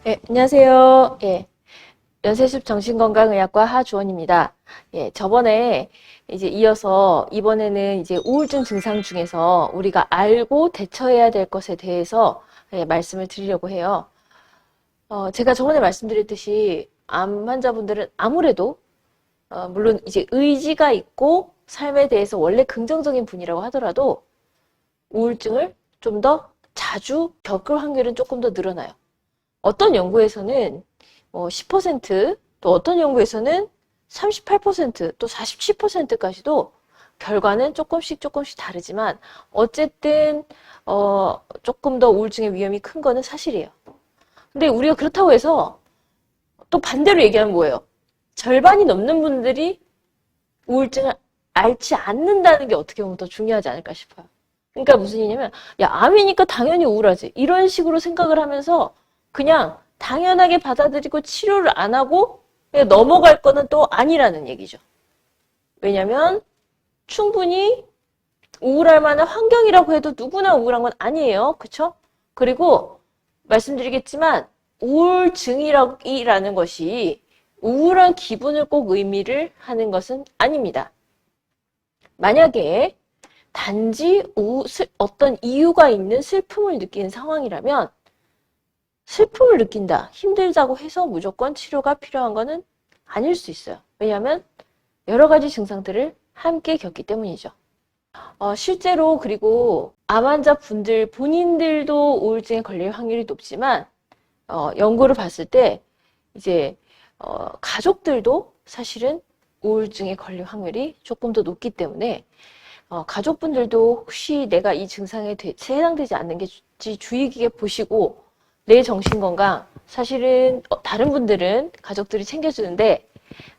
안녕하세요. 연세숲 정신건강의학과 하주원입니다. 저번에 이제 이어서 이번에는 이제 우울증 증상 중에서 우리가 알고 대처해야 될 것에 대해서 말씀을 드리려고 해요. 제가 저번에 말씀드렸듯이 암 환자분들은 아무래도 물론 이제 의지가 있고 삶에 대해서 원래 긍정적인 분이라고 하더라도 우울증을 좀 더 자주 겪을 확률은 조금 더 늘어나요. 어떤 연구에서는 10%, 또 어떤 연구에서는 38%, 또 47%까지도 결과는 조금씩 다르지만 어쨌든 조금 더 우울증의 위험이 큰 거는 사실이에요. 근데 우리가 그렇다고 해서 또 반대로 얘기하면 뭐예요? 절반이 넘는 분들이 우울증을 앓지 않는다는 게 어떻게 보면 더 중요하지 않을까 싶어요. 그러니까 무슨 얘기냐면 야, 암이니까 당연히 우울하지. 이런 식으로 생각을 하면서 그냥 당연하게 받아들이고 치료를 안 하고 그냥 넘어갈 거는 또 아니라는 얘기죠. 왜냐면 충분히 우울할 만한 환경이라고 해도 누구나 우울한 건 아니에요. 그쵸? 그리고 말씀드리겠지만 우울증이라는 것이 우울한 기분을 꼭 의미를 하는 것은 아닙니다. 만약에 단지 어떤 이유가 있는 슬픔을 느끼는 상황이라면 슬픔을 느낀다, 힘들다고 해서 무조건 치료가 필요한 거는 아닐 수 있어요. 왜냐하면 여러 가지 증상들을 함께 겪기 때문이죠. 실제로 그리고 암 환자분들 본인들도 우울증에 걸릴 확률이 높지만 연구를 봤을 때 이제 가족들도 사실은 우울증에 걸릴 확률이 조금 더 높기 때문에 가족분들도 혹시 내가 이 증상에 해당되지 않는 게 주의 깊게 보시고 내 정신건강 사실은 다른 분들은 가족들이 챙겨주는데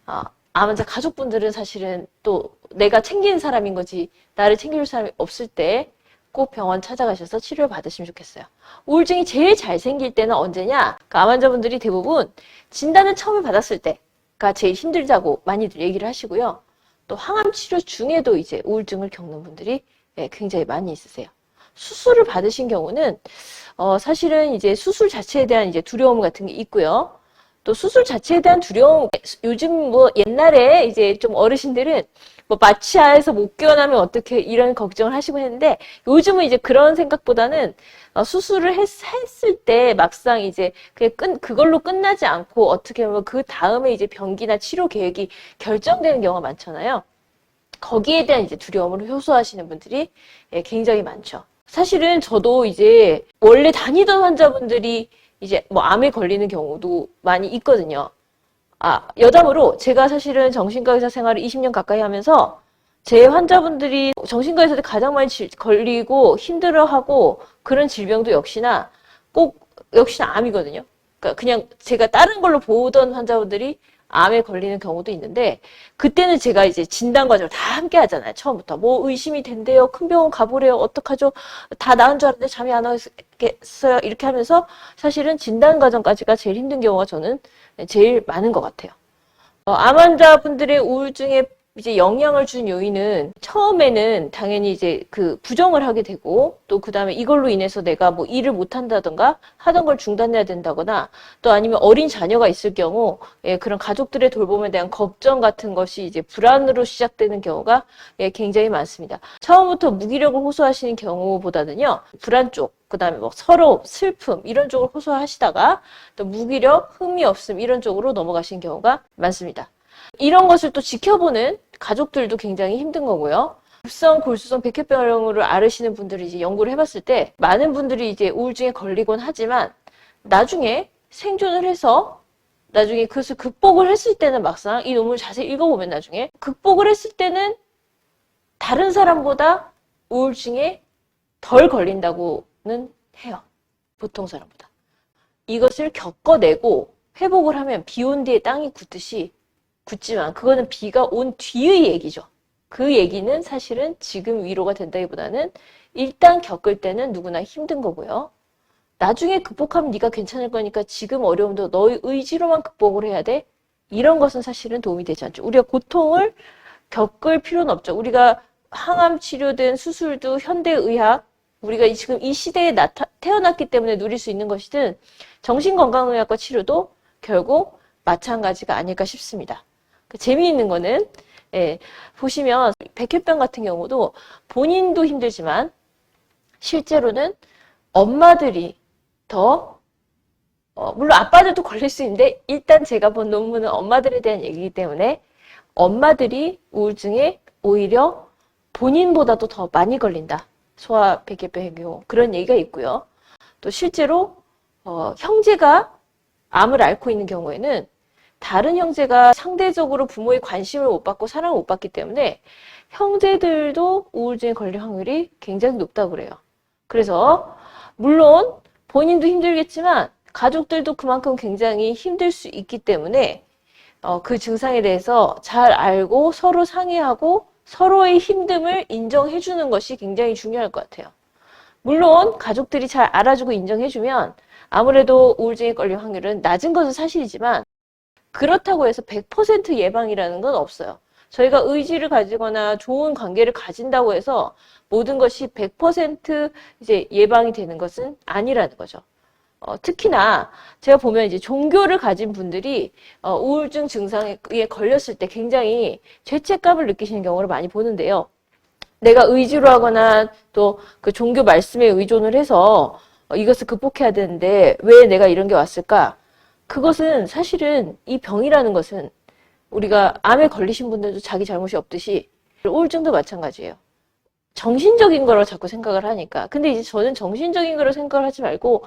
암 환자 가족분들은 사실은 또 내가 챙기는 사람인 거지 나를 챙겨줄 사람이 없을 때 꼭 병원 찾아가셔서 치료를 받으시면 좋겠어요. 우울증이 제일 잘 생길 때는 언제냐? 암 환자분들이 대부분 진단을 처음에 받았을 때가 제일 힘들다고 많이들 얘기를 하시고요. 또 항암 치료 중에도 이제 우울증을 겪는 분들이 굉장히 많이 있으세요. 수술을 받으신 경우는 사실은 이제 수술 자체에 대한 이제 두려움 같은 게 있고요. 또 수술 자체에 대한 두려움, 요즘 뭐 옛날에 이제 좀 어르신들은 뭐 마취하에서 못 깨어나면 어떻게 이런 걱정을 하시고 했는데 요즘은 이제 그런 생각보다는 수술을 했을 때 막상 이제 그걸로 끝나지 않고 어떻게 보면 그 다음에 이제 병기나 치료 계획이 결정되는 경우가 많잖아요. 거기에 대한 이제 두려움을 호소하시는 분들이 굉장히 많죠. 사실은 저도 이제 원래 다니던 환자분들이 이제 뭐 암에 걸리는 경우도 많이 있거든요. 여담으로 제가 사실은 정신과 의사 생활을 20년 가까이 하면서 제 환자분들이 정신과 의사들 가장 많이 걸리고 힘들어하고 그런 질병도 역시나 암이거든요. 그러니까 그냥 제가 다른 걸로 보던 환자분들이 암에 걸리는 경우도 있는데 그때는 제가 이제 진단 과정을 다 함께 하잖아요. 처음부터 뭐 의심이 된대요. 큰 병원 가보래요. 어떡하죠? 다 나은 줄 알았는데 잠이 안 오겠어요. 이렇게 하면서 사실은 진단 과정까지가 제일 힘든 경우가 저는 제일 많은 것 같아요. 암 환자분들의 우울증에 이제 영향을 준 요인은 처음에는 당연히 이제 그 부정을 하게 되고 또 그다음에 이걸로 인해서 내가 뭐 일을 못 한다던가 하던 걸 중단해야 된다거나 또 아니면 어린 자녀가 있을 경우 그런 가족들의 돌봄에 대한 걱정 같은 것이 이제 불안으로 시작되는 경우가 굉장히 많습니다. 처음부터 무기력을 호소하시는 경우보다는요. 불안 쪽 그다음에 뭐 서러움, 슬픔 이런 쪽을 호소하시다가 또 무기력, 흥미 없음 이런 쪽으로 넘어가신 경우가 많습니다. 이런 것을 또 지켜보는 가족들도 굉장히 힘든 거고요. 급성 골수성 백혈병을 앓으시는 분들이 이제 연구를 해봤을 때 많은 분들이 이제 우울증에 걸리곤 하지만 나중에 생존을 해서 나중에 그것을 극복을 했을 때는 막상 이 논문을 자세히 읽어보면 나중에 극복을 했을 때는 다른 사람보다 우울증에 덜 걸린다고는 해요. 보통 사람보다. 이것을 겪어내고 회복을 하면 비 온 뒤에 땅이 굳지만 그거는 비가 온 뒤의 얘기죠. 그 얘기는 사실은 지금 위로가 된다기보다는 일단 겪을 때는 누구나 힘든 거고요. 나중에 극복하면 네가 괜찮을 거니까 지금 어려움도 너의 의지로만 극복을 해야 돼. 이런 것은 사실은 도움이 되지 않죠. 우리가 고통을 겪을 필요는 없죠. 우리가 항암 치료든 수술도 현대의학 우리가 지금 이 시대에 태어났기 때문에 누릴 수 있는 것이든 정신건강의학과 치료도 결국 마찬가지가 아닐까 싶습니다. 재미있는 거는 보시면 백혈병 같은 경우도 본인도 힘들지만 실제로는 엄마들이 더 물론 아빠들도 걸릴 수 있는데 일단 제가 본 논문은 엄마들에 대한 얘기이기 때문에 엄마들이 우울증에 오히려 본인보다도 더 많이 걸린다. 소아 백혈병의 경우 그런 얘기가 있고요. 또 실제로 형제가 암을 앓고 있는 경우에는 다른 형제가 상대적으로 부모의 관심을 못 받고 사랑을 못 받기 때문에 형제들도 우울증에 걸릴 확률이 굉장히 높다고 그래요. 그래서 물론 본인도 힘들겠지만 가족들도 그만큼 굉장히 힘들 수 있기 때문에 그 증상에 대해서 잘 알고 서로 상의하고 서로의 힘듦을 인정해 주는 것이 굉장히 중요할 것 같아요. 물론 가족들이 잘 알아주고 인정해 주면 아무래도 우울증에 걸릴 확률은 낮은 것은 사실이지만 그렇다고 해서 100% 예방이라는 건 없어요. 저희가 의지를 가지거나 좋은 관계를 가진다고 해서 모든 것이 100% 이제 예방이 되는 것은 아니라는 거죠. 특히나 제가 보면 이제 종교를 가진 분들이 우울증 증상에 걸렸을 때 굉장히 죄책감을 느끼시는 경우를 많이 보는데요. 내가 의지로 하거나 또 그 종교 말씀에 의존을 해서 이것을 극복해야 되는데 왜 내가 이런 게 왔을까? 그것은 사실은 이 병이라는 것은 우리가 암에 걸리신 분들도 자기 잘못이 없듯이 우울증도 마찬가지예요. 정신적인 거로 자꾸 생각을 하니까. 근데 이제 저는 정신적인 거로 생각을 하지 말고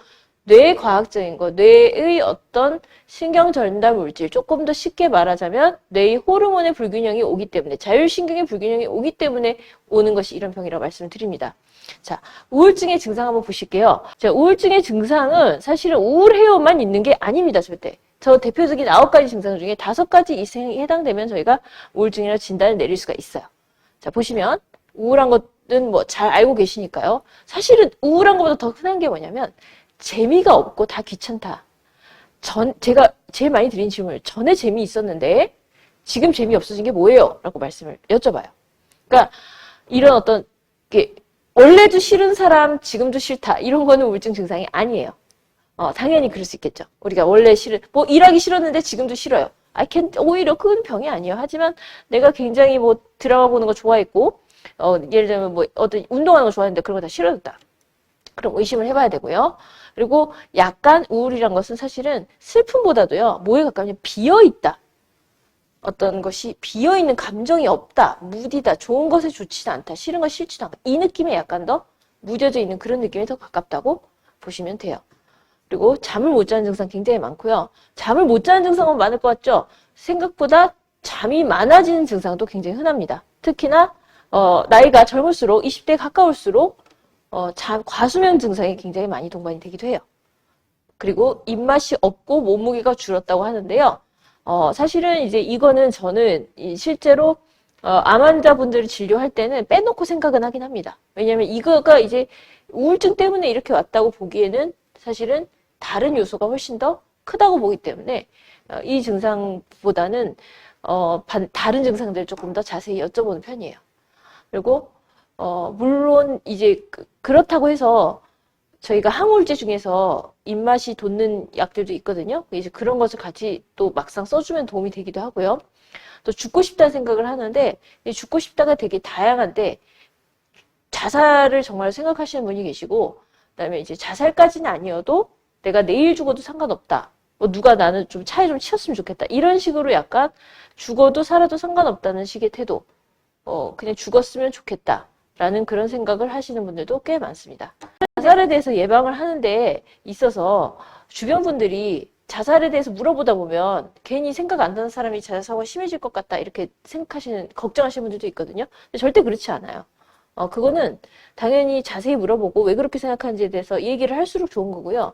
뇌과학적인 거, 뇌의 어떤 신경 전달 물질, 조금 더 쉽게 말하자면 뇌의 호르몬의 불균형이 오기 때문에, 자율신경의 불균형이 오기 때문에 오는 것이 이런 병이라고 말씀을 드립니다. 자, 우울증의 증상 한번 보실게요. 자, 우울증의 증상은 사실은 우울해요만 있는 게 아닙니다, 절대. 저 대표적인 9가지 증상 중에 5가지 이상이 해당되면 저희가 우울증이라고 진단을 내릴 수가 있어요. 자, 보시면 우울한 것은 뭐 잘 알고 계시니까요. 사실은 우울한 것보다 더 흔한 게 뭐냐면 재미가 없고 다 귀찮다. 제가 제일 많이 드린 질문을 전에 재미있었는데 지금 재미없어진 게 뭐예요? 라고 말씀을 여쭤봐요. 그러니까 이런 어떤 게 원래도 싫은 사람 지금도 싫다. 이런 거는 우울증 증상이 아니에요. 당연히 그럴 수 있겠죠. 우리가 원래 뭐 일하기 싫었는데 지금도 싫어요. 오히려 그건 병이 아니에요. 하지만 내가 굉장히 뭐 드라마 보는 거 좋아했고, 예를 들면 뭐 어떤 운동하는 거 좋아했는데 그런 거 다 싫어졌다. 그럼 의심을 해봐야 되고요. 그리고 약간 우울이란 것은 사실은 슬픔보다도요, 뭐에 가까우냐면 비어있다. 어떤 것이 비어있는 감정이 없다, 무디다, 좋은 것에 좋지도 않다, 싫은 것 싫지도 않다. 이 느낌에 약간 더 무뎌져 있는 그런 느낌에 더 가깝다고 보시면 돼요. 그리고 잠을 못 자는 증상 굉장히 많고요. 잠을 못 자는 증상은 많을 것 같죠? 생각보다 잠이 많아지는 증상도 굉장히 흔합니다. 특히나 나이가 젊을수록 20대에 가까울수록 과수면 증상이 굉장히 많이 동반이 되기도 해요. 그리고 입맛이 없고 몸무게가 줄었다고 하는데요. 사실은 이제 이거는 저는 실제로 암 환자분들을 진료할 때는 빼놓고 생각은 하긴 합니다. 왜냐하면 이거가 이제 우울증 때문에 이렇게 왔다고 보기에는 사실은 다른 요소가 훨씬 더 크다고 보기 때문에 이 증상보다는 다른 증상들을 조금 더 자세히 여쭤보는 편이에요. 그리고 물론 이제 그렇다고 해서 저희가 항우울제 중에서 입맛이 돋는 약들도 있거든요. 이제 그런 것을 같이 또 막상 써주면 도움이 되기도 하고요. 또 죽고 싶다는 생각을 하는데 죽고 싶다가 되게 다양한데 자살을 정말 생각하시는 분이 계시고 그다음에 이제 자살까지는 아니어도 내가 내일 죽어도 상관없다. 뭐 누가 나는 좀 차에 좀 치였으면 좋겠다. 이런 식으로 약간 죽어도 살아도 상관없다는 식의 태도. 그냥 죽었으면 좋겠다. 라는 그런 생각을 하시는 분들도 꽤 많습니다. 자살에 대해서 예방을 하는데 있어서 주변 분들이 자살에 대해서 물어보다 보면 괜히 생각 안 나는 사람이 자살 사고가 심해질 것 같다 이렇게 걱정하시는 분들도 있거든요. 근데 절대 그렇지 않아요. 그거는 당연히 자세히 물어보고 왜 그렇게 생각하는지에 대해서 얘기를 할수록 좋은 거고요.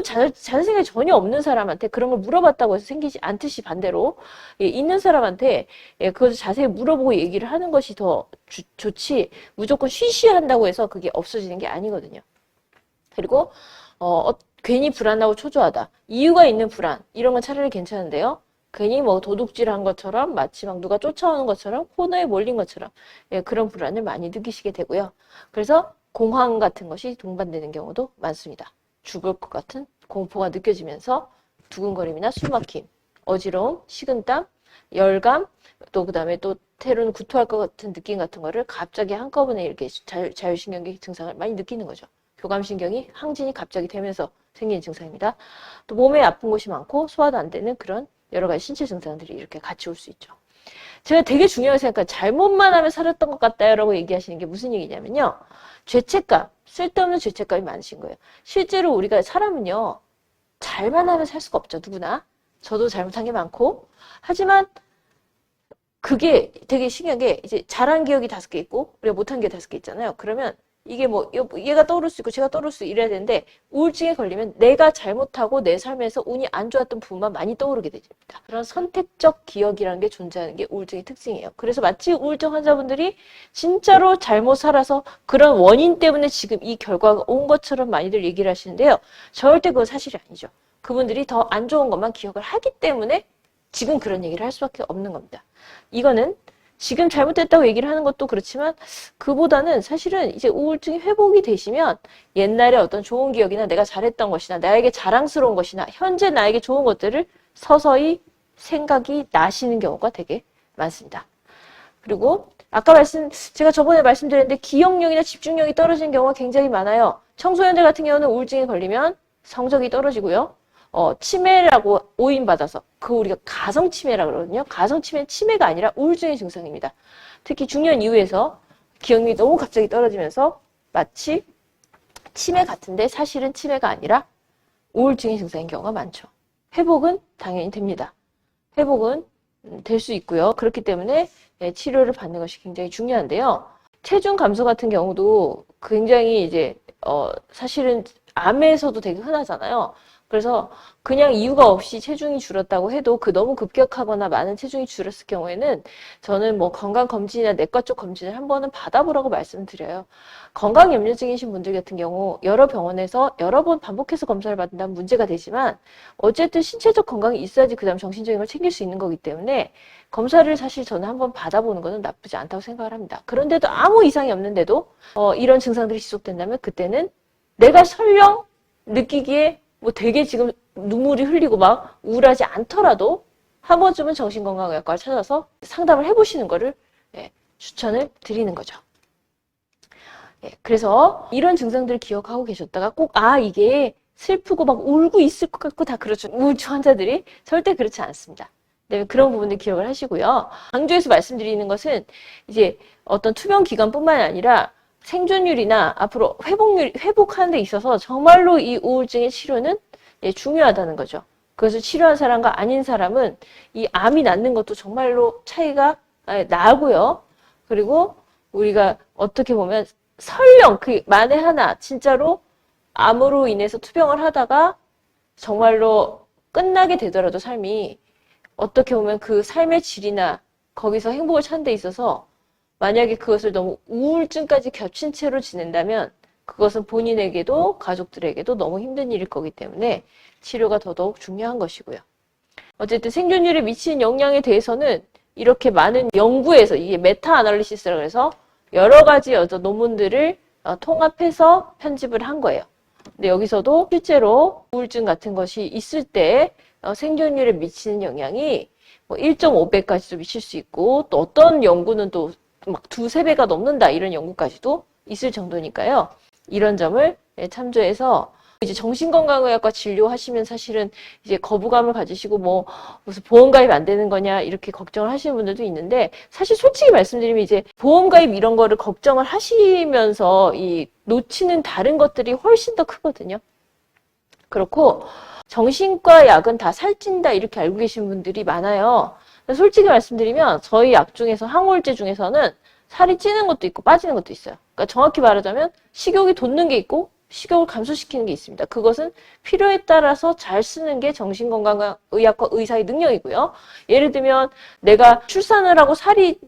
자살 생각이 전혀 없는 사람한테 그런 걸 물어봤다고 해서 생기지 않듯이 반대로 있는 사람한테 그것을 자세히 물어보고 얘기를 하는 것이 더 좋지 무조건 쉬쉬한다고 해서 그게 없어지는 게 아니거든요. 그리고 괜히 불안하고 초조하다. 이유가 있는 불안 이런 건 차라리 괜찮은데요. 괜히 뭐 도둑질한 것처럼 마치 막 누가 쫓아오는 것처럼 코너에 몰린 것처럼 그런 불안을 많이 느끼시게 되고요. 그래서 공황 같은 것이 동반되는 경우도 많습니다. 죽을 것 같은 공포가 느껴지면서 두근거림이나 숨막힘, 어지러움, 식은땀, 열감, 또 그다음에 또 때로는 구토할 것 같은 느낌 같은 거를 갑자기 한꺼번에 이렇게 자율신경계 증상을 많이 느끼는 거죠. 교감신경이 항진이 갑자기 되면서 생기는 증상입니다. 또 몸에 아픈 곳이 많고 소화도 안 되는 그런 여러 가지 신체 증상들이 이렇게 같이 올 수 있죠. 제가 되게 중요하게 생각해요. 잘못만 하면 살았던 것 같다라고 얘기하시는 게 무슨 얘기냐면요. 죄책감, 쓸데없는 죄책감이 많으신 거예요. 실제로 우리가 사람은요. 잘만 하면 살 수가 없죠. 누구나. 저도 잘못한 게 많고. 하지만 그게 되게 신기한 게 이제 잘한 기억이 5개 있고 우리가 못한 게 5개 있잖아요. 그러면 이게 뭐 얘가 떠오를 수 있고 제가 떠오를 수 이래야 되는데 우울증에 걸리면 내가 잘못하고 내 삶에서 운이 안 좋았던 부분만 많이 떠오르게 됩니다. 그런 선택적 기억이라는 게 존재하는 게 우울증의 특징이에요. 그래서 마치 우울증 환자분들이 진짜로 잘못 살아서 그런 원인 때문에 지금 이 결과가 온 것처럼 많이들 얘기를 하시는데요. 절대 그건 사실이 아니죠. 그분들이 더 안 좋은 것만 기억을 하기 때문에 지금 그런 얘기를 할 수밖에 없는 겁니다. 이거는 지금 잘못됐다고 얘기를 하는 것도 그렇지만 그보다는 사실은 이제 우울증이 회복이 되시면 옛날에 어떤 좋은 기억이나 내가 잘했던 것이나 나에게 자랑스러운 것이나 현재 나에게 좋은 것들을 서서히 생각이 나시는 경우가 되게 많습니다. 그리고 아까 제가 저번에 말씀드렸는데 기억력이나 집중력이 떨어지는 경우가 굉장히 많아요. 청소년들 같은 경우는 우울증에 걸리면 성적이 떨어지고요. 치매라고 오인받아서 우리가 가성치매라고 그러거든요. 가성치매는 치매가 아니라 우울증의 증상입니다. 특히 중년 이후에서 기억력이 너무 갑자기 떨어지면서 마치 치매 같은데 사실은 치매가 아니라 우울증의 증상인 경우가 많죠. 회복은 당연히 됩니다. 회복은 될 수 있고요. 그렇기 때문에 치료를 받는 것이 굉장히 중요한데요. 체중 감소 같은 경우도 굉장히 이제 사실은 암에서도 되게 흔하잖아요. 그래서 그냥 이유가 없이 체중이 줄었다고 해도 그 너무 급격하거나 많은 체중이 줄었을 경우에는 저는 뭐 건강검진이나 내과 쪽 검진을 한 번은 받아보라고 말씀드려요. 건강염려증이신 분들 같은 경우 여러 병원에서 여러 번 반복해서 검사를 받는다면 문제가 되지만 어쨌든 신체적 건강이 있어야지 그 다음 정신적인 걸 챙길 수 있는 거기 때문에 검사를 사실 저는 한번 받아보는 것은 나쁘지 않다고 생각을 합니다. 그런데도 아무 이상이 없는데도 이런 증상들이 지속된다면 그때는 내가 설령 느끼기에 뭐 되게 지금 눈물이 흘리고 막 우울하지 않더라도 한 번쯤은 정신건강의학과를 찾아서 상담을 해보시는 거를 추천을 드리는 거죠. 그래서 이런 증상들을 기억하고 계셨다가 꼭 이게 슬프고 막 울고 있을 것 같고 다 그렇죠. 우울증 환자들이 절대 그렇지 않습니다. 네, 그런 부분들 기억을 하시고요. 강조해서 말씀드리는 것은 이제 어떤 투병 기간뿐만 아니라 생존율이나 앞으로 회복하는 데 있어서 정말로 이 우울증의 치료는 중요하다는 거죠. 그것을 치료한 사람과 아닌 사람은 이 암이 낫는 것도 정말로 차이가 나고요. 그리고 우리가 어떻게 보면 설령 만에 하나 진짜로 암으로 인해서 투병을 하다가 정말로 끝나게 되더라도 삶이 어떻게 보면 그 삶의 질이나 거기서 행복을 찾는 데 있어서 만약에 그것을 너무 우울증까지 겹친 채로 지낸다면 그것은 본인에게도 가족들에게도 너무 힘든 일일 거기 때문에 치료가 더더욱 중요한 것이고요. 어쨌든 생존율에 미치는 영향에 대해서는 이렇게 많은 연구에서 이게 메타 아날리시스라고 해서 여러 가지 어떤 논문들을 통합해서 편집을 한 거예요. 근데 여기서도 실제로 우울증 같은 것이 있을 때 생존율에 미치는 영향이 뭐 1.5배까지도 미칠 수 있고 또 어떤 연구는 또 막 2~3배가 넘는다 이런 연구까지도 있을 정도니까요. 이런 점을 참조해서 이제 정신건강의학과 진료하시면 사실은 이제 거부감을 가지시고 뭐 무슨 보험가입 안 되는 거냐 이렇게 걱정을 하시는 분들도 있는데 사실 솔직히 말씀드리면 이제 보험가입 이런 거를 걱정을 하시면서 이 놓치는 다른 것들이 훨씬 더 크거든요. 그렇고 정신과 약은 다 살찐다 이렇게 알고 계신 분들이 많아요. 솔직히 말씀드리면 저희 약 중에서 항우울제 중에서는 살이 찌는 것도 있고 빠지는 것도 있어요. 그러니까 정확히 말하자면 식욕이 돋는 게 있고 식욕을 감소시키는 게 있습니다. 그것은 필요에 따라서 잘 쓰는 게 정신건강의학과 의사의 능력이고요. 예를 들면 내가 출산을 하고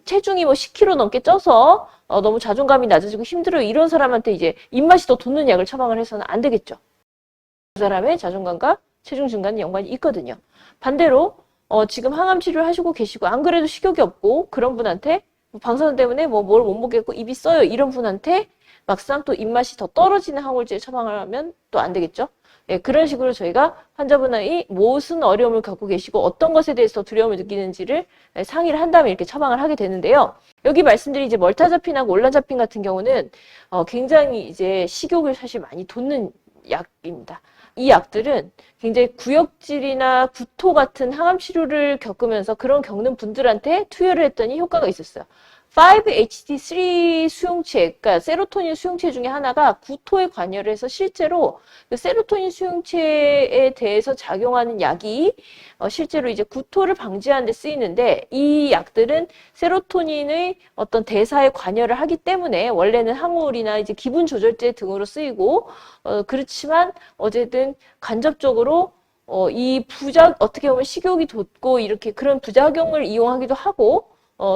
체중이 뭐 10kg 넘게 쪄서 너무 자존감이 낮아지고 힘들어요. 이런 사람한테 이제 입맛이 더 돋는 약을 처방을 해서는 안 되겠죠. 그 사람의 자존감과 체중 증가는 연관이 있거든요. 반대로 지금 항암 치료를 하시고 계시고 안 그래도 식욕이 없고 그런 분한테 방사선 때문에 뭐 뭘 못 먹겠고 입이 써요. 이런 분한테 막상 또 입맛이 더 떨어지는 항우울제를 처방을 하면 또 안 되겠죠. 예, 그런 식으로 저희가 환자분의 무슨 어려움을 겪고 계시고 어떤 것에 대해서 두려움을 느끼는지를 상의를 한 다음에 이렇게 처방을 하게 되는데요. 여기 말씀드린 이제 멀타자핀하고 올란자핀 같은 경우는 굉장히 이제 식욕을 사실 많이 돋는 약입니다. 이 약들은 굉장히 구역질이나 구토 같은 항암 치료를 겪으면서 그런 겪는 분들한테 투여를 했더니 효과가 있었어요. 5-HT3 수용체, 그러니까 세로토닌 수용체 중에 하나가 구토에 관여를 해서 실제로 그 세로토닌 수용체에 대해서 작용하는 약이 실제로 이제 구토를 방지하는 데 쓰이는데 이 약들은 세로토닌의 어떤 대사에 관여를 하기 때문에 원래는 항우울이나 이제 기분 조절제 등으로 쓰이고 그렇지만 어쨌든 간접적으로 이 어떻게 보면 식욕이 돋고 이렇게 그런 부작용을 이용하기도 하고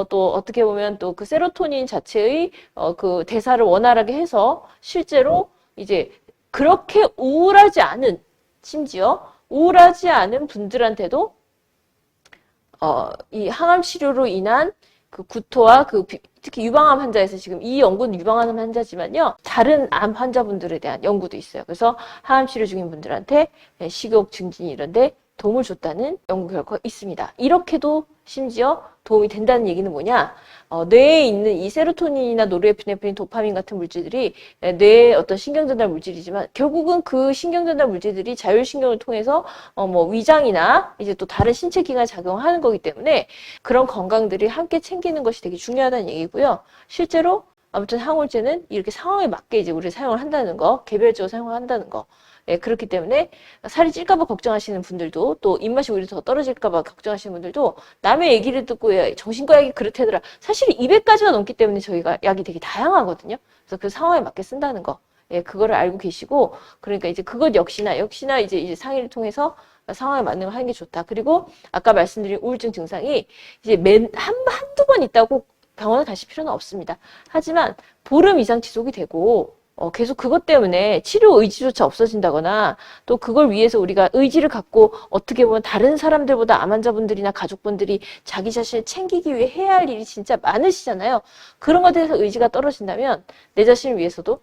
또 어떻게 보면 또 그 세로토닌 자체의 그 대사를 원활하게 해서 실제로 이제 그렇게 우울하지 않은 심지어 우울하지 않은 분들한테도 이 항암 치료로 인한 그 구토와 특히 유방암 환자에서 지금 이 연구는 유방암 환자지만요. 다른 암 환자분들에 대한 연구도 있어요. 그래서 항암 치료 중인 분들한테 식욕 증진 이런데 도움을 줬다는 연구 결과가 있습니다. 이렇게도 심지어 도움이 된다는 얘기는 뭐냐? 뇌에 있는 이 세로토닌이나 노르에피네프린, 도파민 같은 물질들이 뇌의 어떤 신경전달 물질이지만 결국은 그 신경전달 물질들이 자율신경을 통해서 뭐 위장이나 이제 또 다른 신체 기관에 작용하는 거기 때문에 그런 건강들이 함께 챙기는 것이 되게 중요하다는 얘기고요. 실제로 아무튼 항우울제는 이렇게 상황에 맞게 이제 우리가 사용을 한다는 거, 개별적으로 사용을 한다는 거. 예, 그렇기 때문에 살이 찔까봐 걱정하시는 분들도 또 입맛이 오히려 더 떨어질까봐 걱정하시는 분들도 남의 얘기를 듣고 정신과 약이 그렇다더라. 사실 200가지가 넘기 때문에 저희가 약이 되게 다양하거든요. 그래서 그 상황에 맞게 쓴다는 거. 예, 그거를 알고 계시고 그러니까 이제 그것 역시나 이제 상의를 통해서 상황에 맞는 걸 하는 게 좋다. 그리고 아까 말씀드린 우울증 증상이 이제 한두 번 있다고 병원에 가실 필요는 없습니다. 하지만 보름 이상 지속이 되고 계속 그것 때문에 치료 의지조차 없어진다거나 또 그걸 위해서 우리가 의지를 갖고 어떻게 보면 다른 사람들보다 암 환자분들이나 가족분들이 자기 자신을 챙기기 위해 해야 할 일이 진짜 많으시잖아요. 그런 것에 대해서 의지가 떨어진다면 내 자신을 위해서도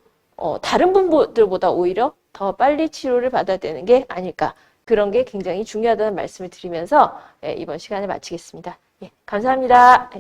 다른 분들보다 오히려 더 빨리 치료를 받아야 되는 게 아닐까. 그런 게 굉장히 중요하다는 말씀을 드리면서 이번 시간을 마치겠습니다. 예, 감사합니다.